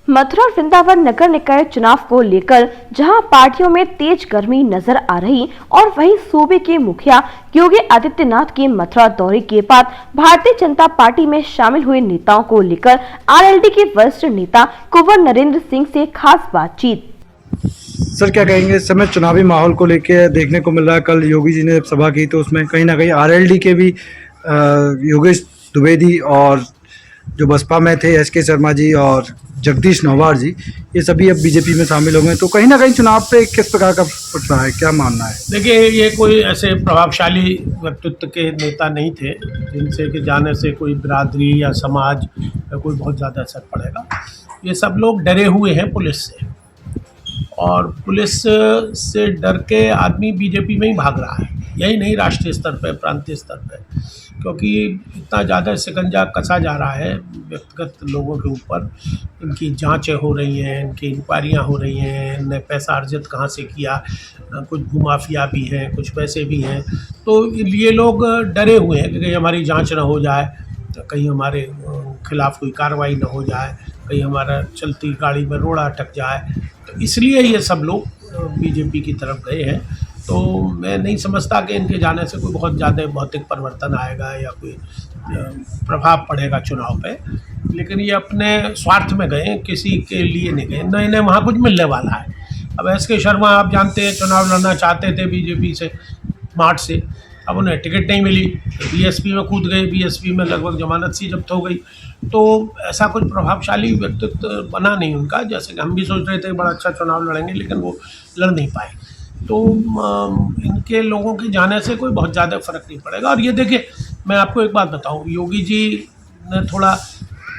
मथुरा और वृंदावन नगर निकाय चुनाव को लेकर जहां पार्टियों में तेज गर्मी नजर आ रही और वहीं सूबे के मुखिया योगी आदित्यनाथ के मथुरा दौरे के बाद भारतीय जनता पार्टी में शामिल हुए नेताओं को लेकर आरएलडी के वरिष्ठ नेता कुंवर नरेंद्र सिंह से खास बातचीत। सर, क्या कहेंगे? इस समय चुनावी माहौल को लेकर देखने को मिल रहा है। कल योगी जी ने सभा की तो उसमें कहीं ना कहीं आरएलडी के भी योगेश द्विवेदी और जो बसपा में थे एसके शर्मा जी और जगदीश नौवार जी, ये सभी अब बीजेपी में शामिल हो गए। तो कहीं ना कहीं चुनाव पे किस प्रकार का उठ रहा है, क्या मानना है? देखिए, ये कोई ऐसे प्रभावशाली व्यक्तित्व के नेता नहीं थे जिनसे कि जाने से कोई बिरादरी या समाज या कोई बहुत ज़्यादा असर पड़ेगा। ये सब लोग डरे हुए हैं पुलिस से, और पुलिस से डर के आदमी बीजेपी में ही भाग रहा है। यही नहीं, राष्ट्रीय स्तर पे, प्रांतीय स्तर पे, क्योंकि इतना ज़्यादा शिकंजा कसा जा रहा है व्यक्तिगत लोगों के ऊपर। इनकी जांचें हो रही हैं, इनकी इंक्वायरियाँ हो रही हैं, इनने पैसा अर्जित कहाँ से किया, कुछ भूमाफिया भी हैं, कुछ पैसे भी हैं। तो ये लोग डरे हुए हैं कि कहीं हमारी जांच ना हो जाए, कहीं हमारे खिलाफ़ कोई कार्रवाई ना हो जाए, कहीं हमारा चलती गाड़ी में रोड़ा अटक जाए। तो इसलिए ये सब लोग बीजेपी की तरफ गए हैं। तो मैं नहीं समझता कि इनके जाने से कोई बहुत ज़्यादा भौतिक परिवर्तन आएगा या कोई प्रभाव पड़ेगा चुनाव पे। लेकिन ये अपने स्वार्थ में गए, किसी के लिए नहीं गए, न इन्हें वहाँ कुछ मिलने वाला है। अब एसके शर्मा, आप जानते हैं, चुनाव लड़ना चाहते थे बीजेपी से, मार्च से। अब उन्हें टिकट नहीं मिली, बीएसपी में कूद गए, बीएसपी में लगभग जमानत सी जब्त हो गई। तो ऐसा कुछ प्रभावशाली व्यक्तित्व बना नहीं उनका, जैसे कि हम भी सोच रहे थे बड़ा अच्छा चुनाव लड़ेंगे, लेकिन वो लड़ नहीं पाए। तो इनके लोगों के जाने से कोई बहुत ज़्यादा फर्क नहीं पड़ेगा। और ये देखिए, मैं आपको एक बात बताऊं, योगी जी ने थोड़ा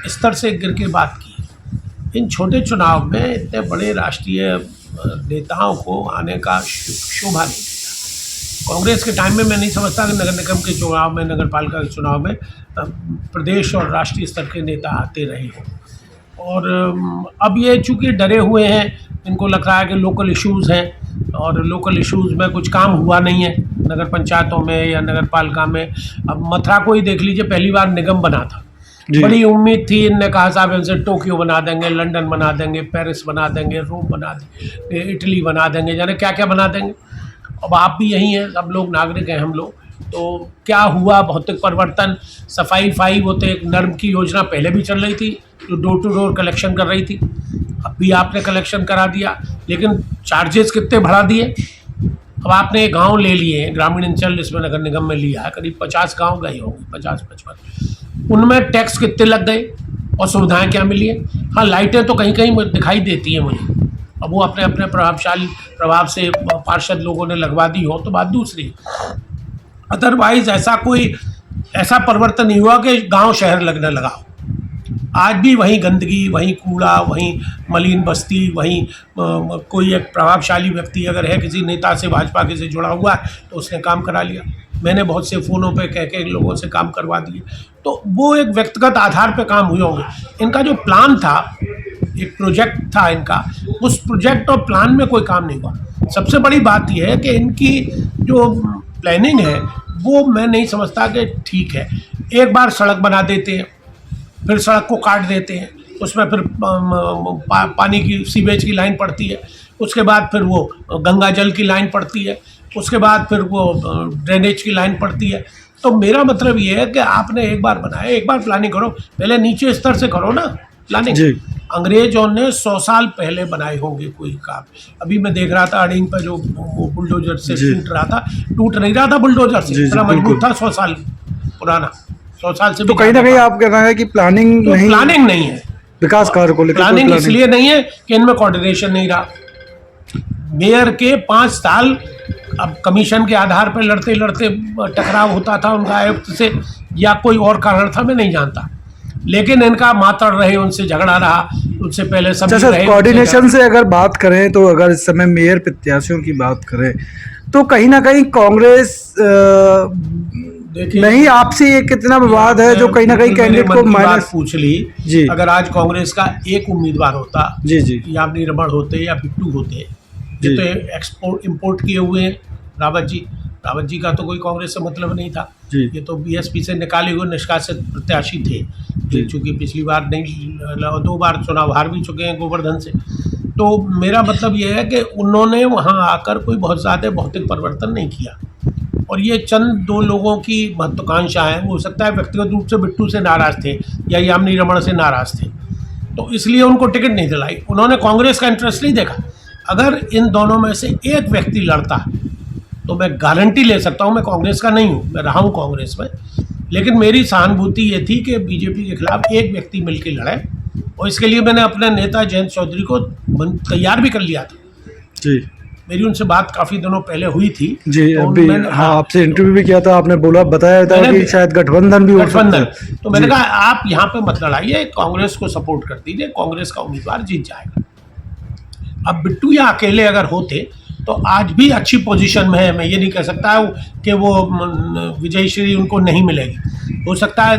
स्तर से गिर के बात की। इन छोटे चुनाव में इतने बड़े राष्ट्रीय नेताओं को आने का शोभा नहीं देता। कांग्रेस के टाइम में मैं नहीं समझता कि नगर निगम के चुनाव में, नगर पालिका के चुनाव में प्रदेश और राष्ट्रीय स्तर के नेता आते रहे हों। और अब ये चूँकि डरे हुए हैं, इनको लग रहा है कि लोकल इश्यूज़ हैं, और लोकल इश्यूज़ में कुछ काम हुआ नहीं है नगर पंचायतों में या नगर पालिका में। अब मथुरा को ही देख लीजिए, पहली बार निगम बना था, बड़ी उम्मीद थी। इनने कहा साहब इनसे टोक्यो बना देंगे, लंदन बना देंगे, पेरिस बना देंगे, रोम बना देंगे, इटली बना देंगे, जाने क्या क्या बना देंगे। अब आप भी यही हैं, सब लोग नागरिक हैं हम लोग। तो क्या हुआ भौतिक परिवर्तन? सफाई वो तो एक नर्म की योजना पहले भी चल रही थी, जो डोर टू डोर कलेक्शन कर रही थी। अब भी आपने कलेक्शन करा दिया, लेकिन चार्जेस कितने बढ़ा दिए। अब आपने गांव ले लिए हैं, ग्रामीण अंचल इसमें नगर निगम में लिया है, करीब 50 गांव गए होंगे, 50-55। उनमें टैक्स कितने लग गए और सुविधाएं क्या मिली हैं? हाँ, लाइटें तो कहीं कहीं दिखाई देती हैं मुझे। अब वो अपने अपने प्रभावशाली प्रभाव से पार्षद लोगों ने लगवा दी हो तो बात दूसरी। अदरवाइज ऐसा परिवर्तन नहीं हुआ कि गांव शहर लगने लगा। आज भी वहीं गंदगी, वहीं कूड़ा, वहीं मलिन बस्ती, वहीं कोई एक प्रभावशाली व्यक्ति अगर है किसी नेता से, भाजपा के से जुड़ा हुआ है, तो उसने काम करा लिया। मैंने बहुत से फ़ोनों पे कह के लोगों से काम करवा दिए। तो वो एक व्यक्तिगत आधार पे काम हुए होंगे। इनका जो प्लान था, एक प्रोजेक्ट था इनका, उस प्रोजेक्ट और प्लान में कोई काम नहीं हुआ। सबसे बड़ी बात यह है कि इनकी जो प्लानिंग है वो मैं नहीं समझता कि ठीक है। एक बार सड़क बना देते हैं, फिर सड़क को काट देते हैं, उसमें फिर पानी की सीवेज की लाइन पड़ती है, उसके बाद फिर वो गंगा जल की लाइन पड़ती है, उसके बाद फिर वो ड्रेनेज की लाइन पड़ती है। तो मेरा मतलब ये है कि आपने एक बार बनाया, एक बार प्लानिंग करो, पहले नीचे स्तर से करो ना प्लानिंग। अंग्रेजों ने 100 साल पहले बनाए होंगे कोई काम। अभी मैं देख रहा था अड़ीन पर जो बुलडोजर से टूट नहीं रहा था बुलडोजर से, इतना मजबूत था, 100 साल पुराना, 100 साल से। तो कहीं ना कहीं आप कह रहे हैं कि प्लानिंग नहीं है विकास कार्य को लेकर। प्लानिंग इसलिए नहीं है कि इनमें कोऑर्डिनेशन नहीं रहा। मेयर के 5 साल अब कमीशन के आधार पर लड़ते लड़ते टकराव होता था उनका आयुक्त से, या कोई और कारण था, मैं नहीं जानता। लेकिन इनका मातड़ रहे, उनसे झगड़ा रहा, उनसे पहले सब रहे। कोऑर्डिनेशन से अगर बात करें तो अगर इस समय मेयर प्रत्याशियों की बात करें तो कहीं ना कहीं कांग्रेस नहीं, आपसे ये कितना विवाद है जो कहीं ना कहीं कैंडिडेट को माइनस पूछ ली जी। अगर आज कांग्रेस का एक उम्मीदवार होता जी, यामिनी रमण होते या बिट्टू होते, ये तो एक्सपोर्ट इंपोर्ट किए हुए हैं रावत जी का तो कोई कांग्रेस से मतलब नहीं था। जी। ये तो बीएसपी से निकाले हुए निष्कासित प्रत्याशी थे, जी। चूंकि पिछली बार नहीं, 2 बार चुनाव हार भी चुके हैं गोवर्धन से। तो मेरा मतलब ये है कि उन्होंने वहाँ आकर कोई बहुत ज़्यादा भौतिक परिवर्तन नहीं किया, और ये चंद 2 लोगों की महत्वाकांक्षा है। हो सकता है व्यक्तिगत रूप से बिट्टू से नाराज़ थे या यामिनी रमण से नाराज़ थे, तो इसलिए उनको टिकट नहीं दिलाई। उन्होंने कांग्रेस का इंटरेस्ट नहीं देखा। अगर इन दोनों में से एक व्यक्ति लड़ता तो मैं गारंटी ले सकता हूँ, मैं कांग्रेस का नहीं हूँ, मैं रहा हूँ कांग्रेस में, लेकिन मेरी सहानुभूति ये थी कि बीजेपी के खिलाफ एक व्यक्ति मिलकर लड़े, और इसके लिए मैंने अपने नेता जयंत चौधरी को तैयार भी कर लिया था। जी मेरी उनसे बात काफ़ी दिनों पहले हुई थी। जी। तो अभी हाँ, आपसे इंटरव्यू भी किया था, आपने बताया था मैंने कि भी- शायद गठबंधन भी हो सकता गठबंधन, है। तो मैंने जी। कहा आप यहाँ पे मत लड़ाइए, कांग्रेस को सपोर्ट कर दीजिए, कांग्रेस का उम्मीदवार जीत जाएगा। अब बिट्टू या अकेले अगर होते तो आज भी अच्छी पोजीशन में है। मैं ये नहीं कह सकता कि वो विजयश्री उनको नहीं मिलेगी, हो सकता है,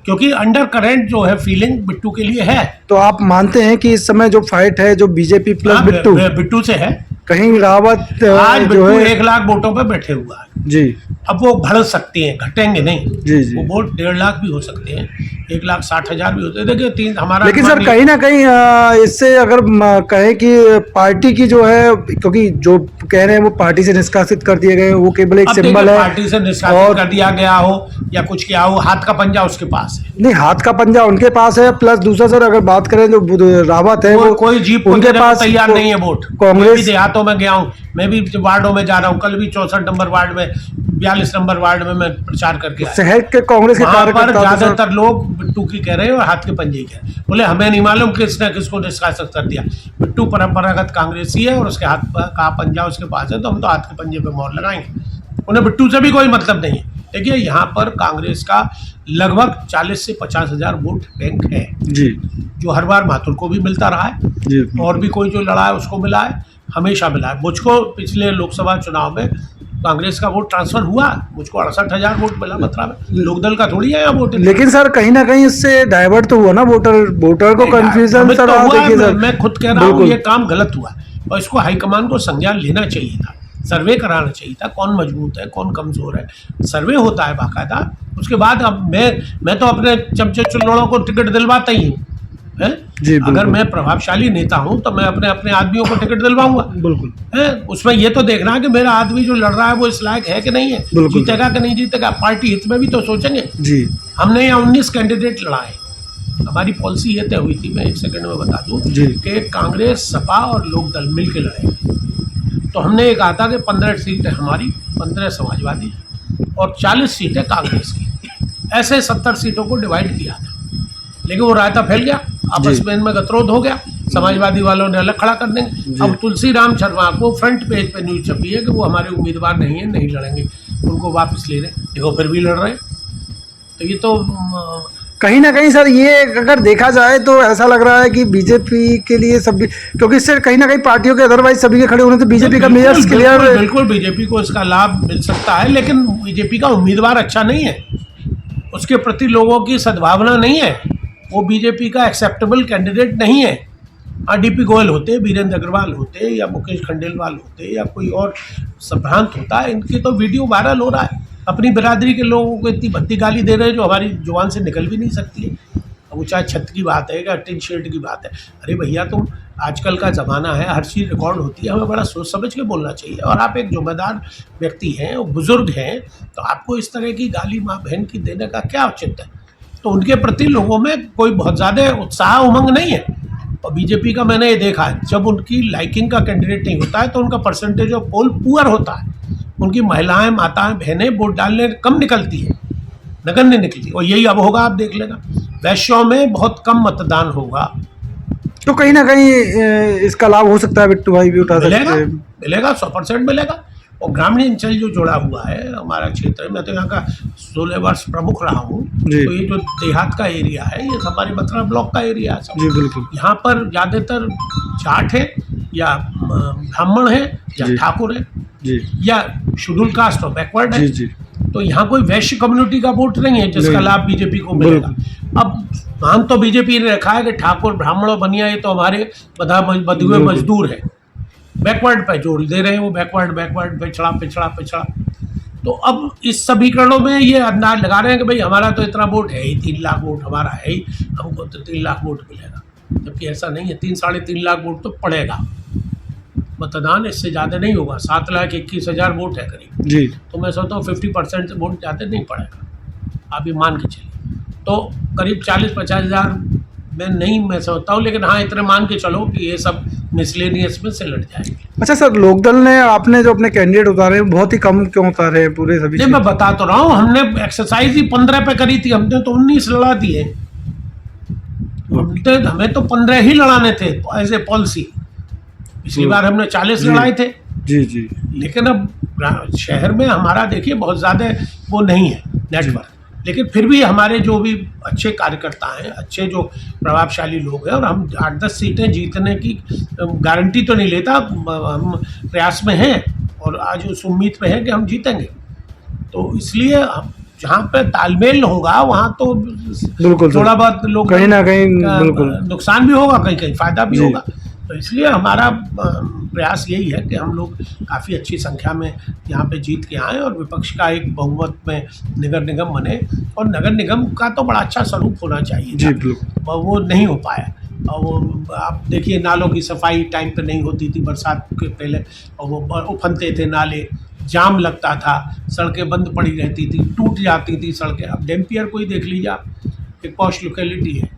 क्योंकि अंडर करंट जो है फीलिंग बिट्टू के लिए है। तो आप मानते हैं कि इस समय जो फाइट है, जो बीजेपी प्लस हाँ, बिट्टू, बिट्टू से है। कहीं रावत आज जो बिट्टू है 1 लाख वोटों पे बैठे हुआ है। जी अब वो बढ़ सकती हैं, घटेंगे नहीं। जी जी। वो वोट 1.5 लाख भी हो सकते हैं, 1,60,000 भी होते हैं। देखिए 3 हमारा लेकिन सर अनुमान कहीं ना कहीं इससे अगर कहें कि पार्टी की जो है, क्योंकि जो कह रहे हैं वो पार्टी से निष्कासित कर दिए गए, वो केवल एक अब सिंबल देखिए, है। पार्टी से निष्कासित और कर दिया गया हो या कुछ किया हो, हाथ का पंजा उसके पास है। नहीं, हाथ का पंजा उनके पास है, प्लस दूसरा सर अगर बात करें जो रावत है वो कोई जीप को उनके देने को पास तैयार नहीं है वोट। कांग्रेस- मैं भी देहातों में गया हूँ, मैं भी वार्डों में जा रहा हूँ। कल भी 64 नंबर वार्ड में, 42 नंबर वार्ड में मैं प्रचार करके आया। शहर के कांग्रेस के वहाँ पर कार्यकर्ता तो सर- ज्यादातर लोग बिट्टू की कह रहे हैं और हाथ के पंजे कह रहे हैं। बोले हमें नहीं मालूम किसने किसको निष्कासित कर दिया। बिट्टू परंपरागत कांग्रेसी है और उसके हाथ का पंजा उसके पास है, तो हम तो हाथ के पंजे पे मोहर लगाएंगे। उन्हें बिट्टू से भी कोई मतलब नहीं है। देखिए यहाँ पर कांग्रेस का लगभग 40 से 50 हजार वोट बैंक है, जी जो हर बार माथुर को भी मिलता रहा है, जी और भी कोई जो लड़ा है उसको मिला है, हमेशा मिला है। मुझको पिछले लोकसभा चुनाव में कांग्रेस का वोट ट्रांसफर हुआ, मुझको 68,000 वोट मिला मथुरा में। लोकदल का थोड़ी है यहाँ वोट। लेकिन सर कहीं ना कहीं इससे डाइवर्ट तो हुआ ना वोटर को कंफ्यूजन हमें सर। तो हुआ देखिए है, सर मैं खुद कह रहा हूँ बिल्कुल। ये काम गलत हुआ और इसको हाईकमान को संज्ञान लेना चाहिए था, सर्वे कराना चाहिए था, कौन मजबूत है कौन कमजोर है। सर्वे होता है बाकायदा, उसके बाद अब मैं तो अपने चमचे चुल्लोड़ों को टिकट दिलवाता ही हूँ, है? जी, बिल्कुल। अगर मैं प्रभावशाली नेता हूँ तो मैं अपने आदमियों को टिकट दिलवाऊंगा, बिल्कुल है? उसमें ये तो देखना है कि मेरा आदमी जो लड़ रहा है वो इस लायक है कि नहीं है, बिल्कुल। जीतेगा कि नहीं जीतेगा। पार्टी हित में भी तो सोचेंगे। जी हमने यहाँ 19 कैंडिडेट लड़ाए। हमारी पॉलिसी ये तय हुई थी, मैं 1 सेकंड में बता दूं, जी। कि कांग्रेस सपा और लोकदल मिल के लड़े। तो हमने ये कहा था कि 15 सीटें हमारी, 15 समाजवादी और 40 सीटें कांग्रेस की, ऐसे 70 सीटों को डिवाइड किया था। लेकिन वो रायता फैल गया, आपस जी। में इनमें गतिरोध हो गया, समाजवादी वालों ने अलग खड़ा कर देंगे। अब तुलसी राम शर्मा को फ्रंट पेज पे न्यूज छपी है कि वो हमारे उम्मीदवार नहीं है, नहीं लड़ेंगे, उनको वापस ले रहे हैं। देखो फिर भी लड़ रहे हैं। तो ये तो कहीं ना कहीं सर ये अगर देखा जाए तो ऐसा लग रहा है कि बीजेपी के लिए सभी, क्योंकि इससे कहीं ना कहीं पार्टियों के अदरवाइज सभी के खड़े होने से बीजेपी का मेयर्स क्लियर। बिल्कुल बीजेपी को इसका लाभ मिल सकता है, लेकिन बीजेपी का उम्मीदवार अच्छा नहीं है, उसके प्रति लोगों की सद्भावना नहीं है, वो बीजेपी का एक्सेप्टेबल कैंडिडेट नहीं है। डीपी गोयल होते, वीरेंद्र अग्रवाल होते, या मुकेश खंडेलवाल होते, या कोई और संभ्रांत होता है, इनकी तो वीडियो वायरल हो रहा है, अपनी बिरादरी के लोगों को इतनी भद्दी गाली दे रहे हैं जो हमारी जुबान से निकल भी नहीं सकती है। अब वो चाहे छत की बात है या टिन शेड की बात है। अरे भैया तुम, आजकल का ज़माना है, हर चीज़ रिकॉर्ड होती है, हमें बड़ा सोच समझ के बोलना चाहिए। और आप एक जिम्मेदार व्यक्ति हैं, बुजुर्ग हैं, तो आपको इस तरह की गाली माँ बहन की देने का क्या औचित्य है? तो उनके प्रति लोगों में कोई बहुत ज़्यादा उत्साह उमंग नहीं है। और बीजेपी का मैंने ये देखा है, जब उनकी लाइकिंग का कैंडिडेट नहीं होता है तो उनका परसेंटेज ऑफ पोल पुअर होता है। उनकी महिलाएं, माताएं, बहनें वोट डालने कम निकलती है, नगण्य निकलती है। और यही अब होगा, आप देख लेना, वैश्यों में बहुत कम मतदान होगा। तो कहीं ना कहीं इसका लाभ हो सकता है, बिट्टू भाई भी उठा सकते मिलेगा, हैं। मिलेगा, 100% मिलेगा। और ग्रामीण अंचल जो जुड़ा हुआ है हमारा क्षेत्र, मैं तो यहाँ का 16 वर्ष प्रमुख रहा हूँ, जी। तो ये जो देहात का एरिया है, ये हमारे मथुरा ब्लॉक का एरिया है सब। जी बिल्कुल यहाँ पर ज़्यादातर जाट है या ब्राह्मण है या जी। ठाकुर है जी या शेड्यूल कास्ट और बैकवर्ड है। जी जी तो यहाँ कोई वैश्य कम्युनिटी का वोट नहीं है जिसका नहीं। लाभ बीजेपी को मिलेगा। अब मान तो बीजेपी ने रखा है कि ठाकुर, ब्राह्मण और बनिया ये तो हमारे बधुए बिल्कुल। मजदूर हैं, बैकवर्ड पे जोर दे रहे हैं वो, बैकवर्ड पिछड़ा। तो अब इस समीकरणों में ये अंदाज लगा रहे हैं कि भाई हमारा तो इतना वोट है ही, 3 लाख वोट हमारा है ही, हमको तो 3 लाख वोट मिलेगा, जबकि ऐसा नहीं है। 3-3.5 लाख वोट तो पड़ेगा। मतदान इससे ज़्यादा नहीं होगा। 7,21,000 वोट है करीब, जी तो मैं सोचता हूँ 50% वोट ज़्यादा नहीं पड़ेगा, आप ये मान के चलिए। तो करीब 40-50 हज़ार में नहीं मैं सोचता हूँ, लेकिन हाँ इतने मान के चलो कि ये सब मिसलेनियस में से लड़ जाएंगे। अच्छा सर, लोकदल ने आपने जो अपने कैंडिडेट उतारे हैं बहुत ही कम क्यों उतारे हैं पूरे सभी? नहीं मैं बता तो रहा हूँ, हमने एक्सरसाइज ही 15 पे करी थी, हमने तो 19 लड़ा दिए। हमें तो 15 ही लड़ाने थे एज ए पॉलिसी। पिछली बार हमने 40 जी। लड़ाए थे। जी जी लेकिन अब शहर में हमारा देखिए बहुत ज़्यादा वो नहीं है नेटवर्क, लेकिन फिर भी हमारे जो भी अच्छे कार्यकर्ता हैं, अच्छे जो प्रभावशाली लोग हैं, और हम 8-10 सीटें जीतने की गारंटी तो नहीं लेता, हम प्रयास में हैं और आज उस उम्मीद पे हैं कि हम जीतेंगे। तो इसलिए जहाँ पे तालमेल होगा वहाँ तो बिल्कुल थोड़ा बहुत लोग कहीं ना कहीं बिल्कुल नुकसान भी होगा, कहीं कहीं फायदा भी जी। होगा। तो इसलिए हमारा प्रयास यही है कि हम लोग काफ़ी अच्छी संख्या में यहाँ पे जीत के आएँ और विपक्ष का एक बहुमत में नगर निगम बने। और नगर निगम का तो बड़ा अच्छा स्वरूप होना चाहिए जी था, बिल्कुल। और वो नहीं हो पाया। और वो आप देखिए नालों की सफाई टाइम पे नहीं होती थी बरसात के पहले, और वो उफनते थे नाले, जाम लगता था, सड़कें बंद पड़ी रहती थी, टूट जाती थी सड़कें। अब डैम्पियर को ही देख लीजिए आप, एक पॉश लोकेलिटी है,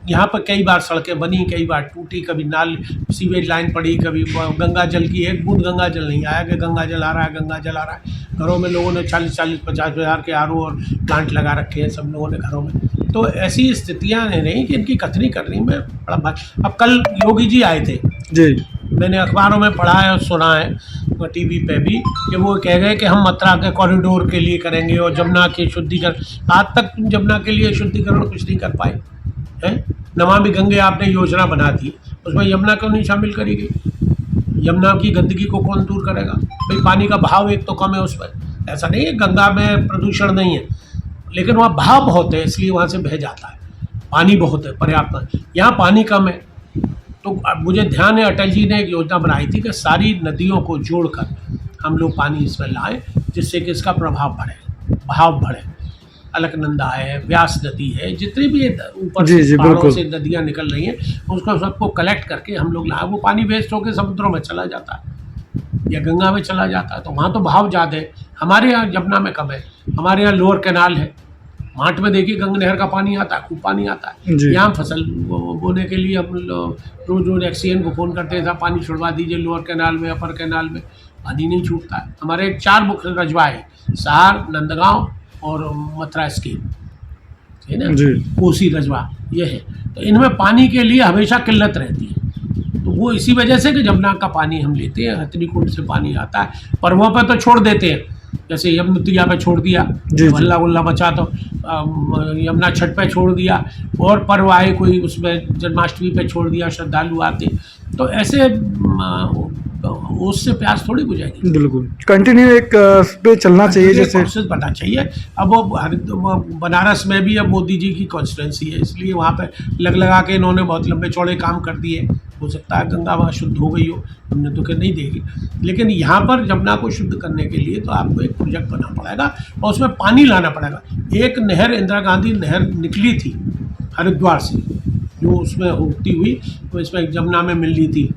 यहाँ पर कई बार सड़कें बनी, कई बार टूटी, कभी नाल सीवेज लाइन पड़ी, कभी गंगा जल की एक बूंद गंगा जल नहीं आया कि गंगा जल आ रहा है, गंगा जल आ रहा है। घरों में लोगों ने 40-50 हज़ार के आरओ और प्लांट लगा रखे हैं सब लोगों ने घरों में। तो ऐसी स्थितियाँ नहीं कि इनकी कथनी करनी में बड़ा। अब कल योगी जी आए थे, जी मैंने अखबारों में पढ़ा है और सुना है, टीवी पे भी, कि वो कह गए कि हम मथुरा के कॉरिडोर के लिए करेंगे और जमुना के शुद्धिकरण। आज तक तुम जमुना के लिए शुद्धिकरण कुछ नहीं कर पाए हैं। नमामि गंगे आपने योजना बना दी, उसमें यमुना क्यों नहीं शामिल करी गई? यमुना की गंदगी को कौन दूर करेगा? भाई पानी का बहाव एक तो कम है उसमें, ऐसा नहीं है गंगा में प्रदूषण नहीं है, लेकिन वहाँ बहाव बहुत है इसलिए वहाँ से बह जाता है। पानी बहुत है, पर्याप्त, यहाँ पानी कम है। तो अब मुझे ध्यान है अटल जी ने एक योजना बनाई थी कि सारी नदियों को जोड़कर हम लोग पानी इसमें लाएं, जिससे कि इसका प्रभाव बढ़े, बहाव बढ़े। अलकनंदा है, व्यास नदी है, जितनी भी ऊपर जी, से जी, पहाड़ों बिल्कुल। से नदियाँ निकल रही हैं, उसको सबको कलेक्ट करके हम लोग लाए। वो पानी वेस्ट होकर समुद्रों में चला जाता है या गंगा में चला जाता है, तो वहाँ तो बहाव ज़्यादा है। हमारे यहाँ जमुना में कम है, हमारे यहाँ लोअर कैनाल है। मार्ट में देखिए गंगा नहर का पानी आता है, खूब पानी आता है। जी। यहाँ फसल बोने के लिए हम लोग रोज़ एक्सीएन को फ़ोन करते थे, पानी छुड़वा दीजिए लोअर कैनाल में, अपर कैनाल में। पानी नहीं छूटता है। हमारे 4 मुख्य रजवा है, सहार, नंदगांव और मथुरा स्कीम है ना, जी। कोसी रजवा ये है। तो इनमें पानी के लिए हमेशा किल्लत रहती है। तो वो इसी वजह से कि जमुना का पानी हम लेते हैं, हथनी कुंड से पानी आता है, पर्वों पर तो छोड़ देते हैं, जैसे यमुनोत्रिया पे छोड़ दिया, जी। हल्ला गुल्ला बचा, तो यमुना छठ पे छोड़ दिया, और पर्व आए कोई उसमें जन्माष्टमी पे छोड़ दिया, श्रद्धालु आते। तो ऐसे उससे प्यास थोड़ी बुझेगी। बिल्कुल कंटिन्यू एक पे चलना चाहिए जैसे। प्रोसेस बनना चाहिए। अब वो बनारस में भी अब मोदी जी की कॉन्स्टिट्यूंसी है, इसलिए वहाँ पे लगा के इन्होंने बहुत लंबे चौड़े काम कर दिए। हो सकता है गंगा वहाँ शुद्ध हो गई हो, हमने तो कहीं नहीं देखी, लेकिन यहाँ पर जमुना को शुद्ध करने के लिए तो आपको एक प्रोजेक्ट बनाना पड़ेगा और उसमें पानी लाना पड़ेगा। एक नहर, इंदिरा गांधी नहर निकली थी हरिद्वार से, जो उसमें होती हुई तो इसमें जमुना में मिलनी थी,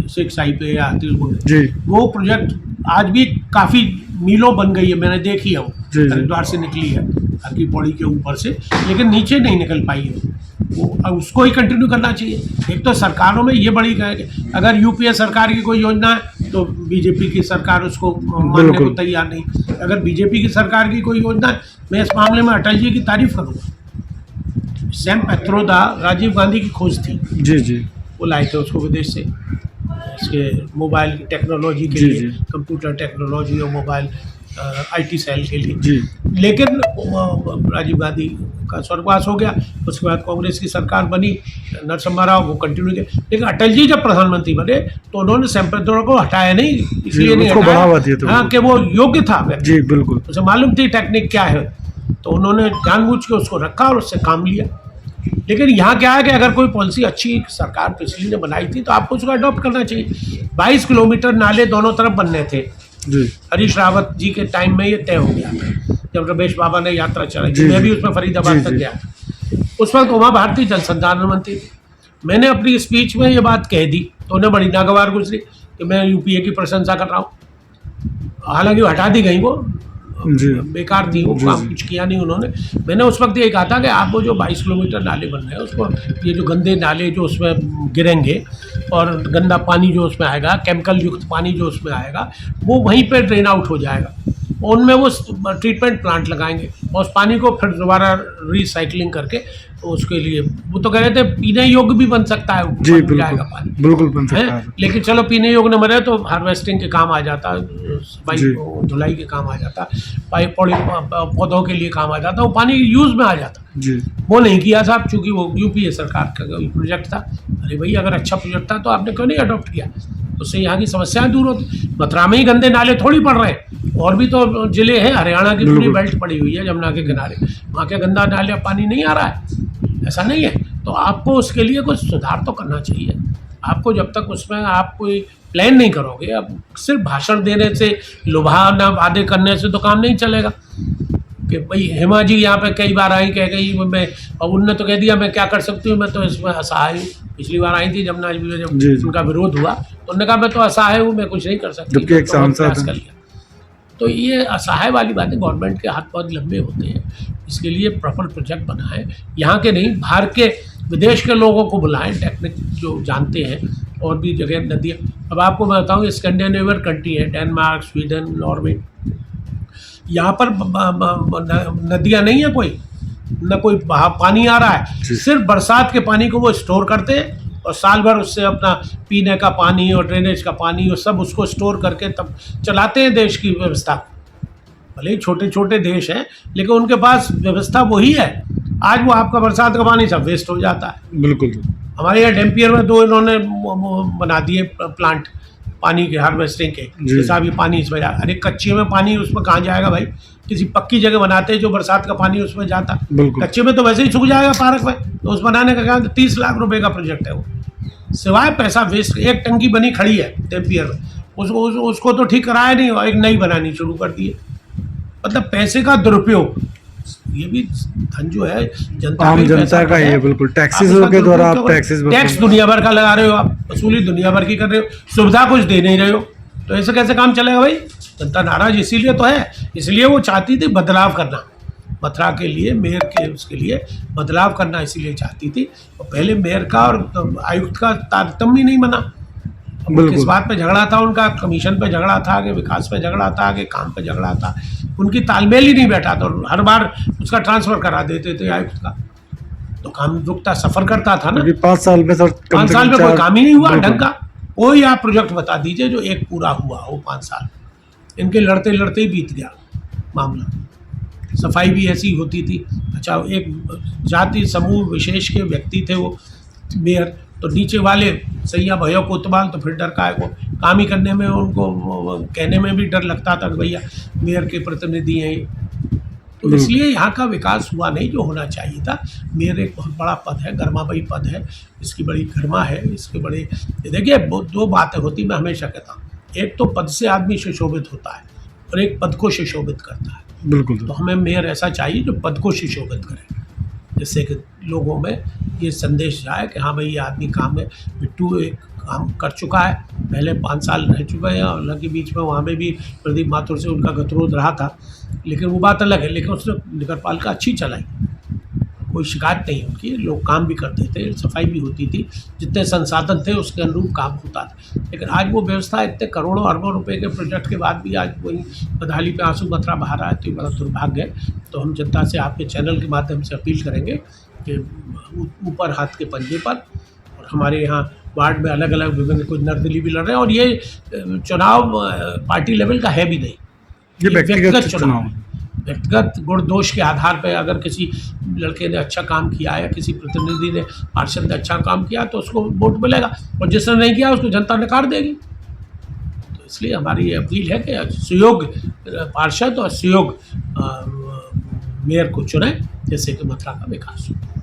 सिख साई पे या तिलकुट, जी वो प्रोजेक्ट आज भी काफ़ी मीलों बन गई है, मैंने देखी है। वो जी, जी। हरिद्वार से निकली है हर की पौड़ी के ऊपर से, लेकिन नीचे नहीं निकल पाई है वो। अब उसको ही कंटिन्यू करना चाहिए। एक तो सरकारों में ये बड़ी है कि अगर यूपीए सरकार की कोई योजना है तो बीजेपी की सरकार उसको मानने को बिल्कुल। तैयार नहीं। अगर बीजेपी की सरकार की कोई योजना है, मैं इस मामले में अटल जी की तारीफ करूँगा। सैम पैत्रोदा राजीव गांधी की खोज थी, जी जी वो लाए थे उसको विदेश से, इसके मोबाइल टेक्नोलॉजी के जी, लिए, जी। कंप्यूटर टेक्नोलॉजी और मोबाइल आईटी सेल के लिए। जी लेकिन राजीव गांधी का स्वर्गवास हो गया, उसके बाद कांग्रेस की सरकार बनी, नरसिम्हा राव वो कंटिन्यू किया। लेकिन अटल जी जब प्रधानमंत्री बने तो उन्होंने सैम पैत्रोदा को हटाया नहीं, इसलिए नहीं उसको बढ़ावा हटाया दिया था। हाँ कि वो योग्य था व्यक्ति, जी बिल्कुल। उसे मालूम थी टेक्निक क्या है, तो उन्होंने जानबूझ के उसको रखा और उससे काम लिया। लेकिन यहाँ क्या है कि अगर कोई पॉलिसी अच्छी सरकार पिछली ने बनाई थी तो आपको उसको अडॉप्ट करना चाहिए। 22 किलोमीटर नाले दोनों तरफ बनने थे, जी हरीश रावत जी के टाइम में ये तय हो गया जब रमेश बाबा ने यात्रा चलाई जी, थी। मैं जी। भी उसमें फरीदाबाद जी, तक जी। गया। उस वक्त उमा भारती जल संसाधन मंत्री थी। मैंने अपनी स्पीच में ये बात कह दी तो उन्हें बड़ी नागवार गुजरी कि मैं यूपीए की प्रशंसा कर रहा हूँ। हालांकि वो हटा दी गई, वो जी। बेकार थी, वो जी, काम जी। कुछ किया नहीं उन्होंने। मैंने उस वक्त ये कहा था कि आप वो जो 22 किलोमीटर नाले बन रहे हैं उसको, ये जो गंदे नाले जो उसमें गिरेंगे और गंदा पानी जो उसमें आएगा, केमिकल युक्त पानी जो उसमें आएगा, वो वहीं पे ड्रेन आउट हो जाएगा। उनमें वो ट्रीटमेंट प्लांट लगाएंगे और उस पानी को फिर दोबारा रिसाइकलिंग करके तो उसके लिए वो तो कह रहे थे पीने योग्य भी बन सकता है, जी बन बिल्कुल, जाएगा पानी, बिल्कुल बन सकता हैं? है। लेकिन चलो पीने योग्य न बने तो हार्वेस्टिंग के काम आ जाता, सफाई जी। धुलाई के काम आ जाता, पौधों के लिए काम आ जाता, वो पानी यूज में आ जाता। जी वो नहीं किया साहब, चूंकि वो यूपीए सरकार का प्रोजेक्ट था। अरे भाई अगर अच्छा प्रोजेक्ट था तो आपने क्यों नहीं अडॉप्ट किया? उससे यहाँ की समस्याएं दूर होती। मथुरा में ही गंदे नाले थोड़ी पड़ रहे हैं, और भी तो जिले हैं, हरियाणा की पूरी बिल्कुल। बेल्ट पड़ी हुई है जमुना के किनारे, वहाँ के गंदा नाले पानी नहीं आ रहा है, ऐसा नहीं है। तो आपको उसके लिए कुछ सुधार तो करना चाहिए। आपको जब तक उसमें आप कोई प्लान नहीं करोगे, अब सिर्फ भाषण देने से, लुभावना वादे करने से तो काम नहीं चलेगा। कि भाई हेमा जी यहाँ पे कई बार आई, कह गई मैं, और उनने तो कह दिया मैं क्या कर सकती हूँ, मैं तो इसमें असहाय हूँ। पिछली बार आई थी जमुना जी में जब जी, जी। उनका विरोध हुआ तो उन्होंने कहा मैं तो असहाय हूँ, मैं कुछ नहीं कर सकती, जबकि एक तो बहुत सांसद प्रयास हैं। कर लिया। तो ये असहाय वाली बातें, गवर्नमेंट के हाथ बहुत लंबे होते हैं। इसके लिए प्रॉपर प्रोजेक्ट बनाएं, यहाँ के नहीं बाहर के, विदेश के लोगों को बुलाएं, टेक्निक जो जानते हैं, और भी जगह नदियाँ। अब आपको मैं बताऊँ, स्कैंडिनेवियन कंट्री है, डेनमार्क, स्वीडन, नॉर्वे, यहाँ पर नदियाँ नहीं है, कोई न कोई पानी आ रहा है, जी। सिर्फ बरसात के पानी को वो स्टोर करते हैं और साल भर उससे अपना पीने का पानी और ड्रेनेज का पानी और सब उसको स्टोर करके तब चलाते हैं देश की व्यवस्था। भले ही छोटे छोटे देश हैं लेकिन उनके पास व्यवस्था वही है। आज वो आपका बरसात का पानी सब वेस्ट हो जाता है। बिल्कुल हमारे यहाँ डैम्पियर में 2 इन्होंने बना दिए प्लांट पानी के हार्वेस्टिंग के, जी। जैसा अभी पानी इसमें जा, अरे कच्चे में पानी उसमें कहाँ जाएगा भाई? किसी पक्की जगह बनाते हैं जो बरसात का पानी उसमें जाता, बिल्कुल। कच्चे में तो वैसे ही सूख जाएगा पार्क में। तो उस बनाने का क्या, 30 लाख रुपए का प्रोजेक्ट है वो, सिवाय पैसा वेस्ट। एक टंकी बनी खड़ी है डैम्पियर में, उसको तो ठीक कराया नहीं और एक नई बनानी शुरू कर दी है। मतलब पैसे का दुरुपयोग, ये भी धन जो है जनता आम का ही जनता पैसा का ही है। है, बिल्कुल। आप टैक्सेस इसका के द्वारा दुरुपयोग आप टैक्सेस करो। टैक्स दुनिया भर का लगा रहे हो आप, वसूली दुनिया भर की कर रहे हो, सुविधा कुछ दे नहीं रहे हो, तो ऐसे कैसे काम चलेगा भाई? जनता नाराज इसीलिए तो है, इसलिए वो चाहती थी बदलाव करना, मथुरा के लिए, मेयर के उसके लिए बदलाव करना इसीलिए चाहती थी। और पहले मेयर का और आयुक्त का तारतम्य नहीं बना। अब बिल्कुल। किस बात पे झगड़ा था उनका? कमीशन पे झगड़ा था कि विकास पे झगड़ा था कि काम पे झगड़ा था? उनकी तालमेल ही नहीं बैठा, तो हर बार उसका ट्रांसफर करा देते थे आयुक्त का, तो काम रुकता, सफर करता था ना। 5 साल में सर 5 साल में कोई काम ही नहीं हुआ बिल्कुल। ढंग का। कोई आप प्रोजेक्ट बता दीजिए जो एक पूरा हुआ हो 5 साल। इनके लड़ते लड़ते ही बीत गया मामला। सफाई भी ऐसी होती थी। अच्छा, एक जाति समूह विशेष के व्यक्ति थे वो मेयर, तो नीचे वाले सैया भयो कोतवाल तो फिर डर का है को काम ही करने में, उनको कहने में भी डर लगता था कि भैया मेयर के प्रतिनिधि हैं ये। तो इसलिए यहाँ का विकास हुआ नहीं जो होना चाहिए था। मेयर एक बहुत बड़ा पद है, गर्माबाई पद है, इसकी बड़ी गरिमा है, इसके बड़े, देखिए 2 बातें होती मैं हमेशा कहता हूँ, एक तो पद से आदमी सुशोभित होता है और एक पद को सुशोभित करता है। बिल्कुल तो हमें मेयर ऐसा चाहिए जो पद को सुशोभित करे, जिससे कि लोगों में ये संदेश जाए कि हाँ भाई ये आदमी काम में, बिट्टू एक काम कर चुका है, पहले 5 साल रह चुका है, और हालांकि बीच में वहाँ में भी प्रदीप माथुर से उनका गतिरोध रहा था, लेकिन वो बात अलग है। लेकिन उसने नगर पालिका अच्छी चलाई, कोई शिकायत नहीं उनकी, लोग काम भी करते थे, सफाई भी होती थी, जितने संसाधन थे उसके अनुरूप काम होता था। लेकिन आज वो व्यवस्था इतने करोड़ों अरबों रुपए के प्रोजेक्ट के बाद भी आज वही बदहाली पे आंसू मथुरा बहा रहा है, तो ये बड़ा दुर्भाग्य है। तो हम जनता से आपके चैनल के माध्यम से अपील करेंगे कि ऊपर हाथ के पंजे पर, और हमारे यहाँ वार्ड में अलग अलग विभिन्न कुछ निर्दलीय भी लड़ रहे हैं, और ये चुनाव पार्टी लेवल का है भी नहीं, ये व्यक्तिगत चुनाव है। व्यक्तिगत गुण दोष के आधार पर अगर किसी लड़के ने अच्छा काम किया है, किसी प्रतिनिधि ने, पार्षद ने अच्छा काम किया तो उसको वोट मिलेगा, और जिसने नहीं किया उसको जनता नकार देगी। तो इसलिए हमारी ये अपील है कि सुयोग्य पार्षद और सुयोग्य मेयर को चुनें, जिससे कि मथुरा का विकास हो।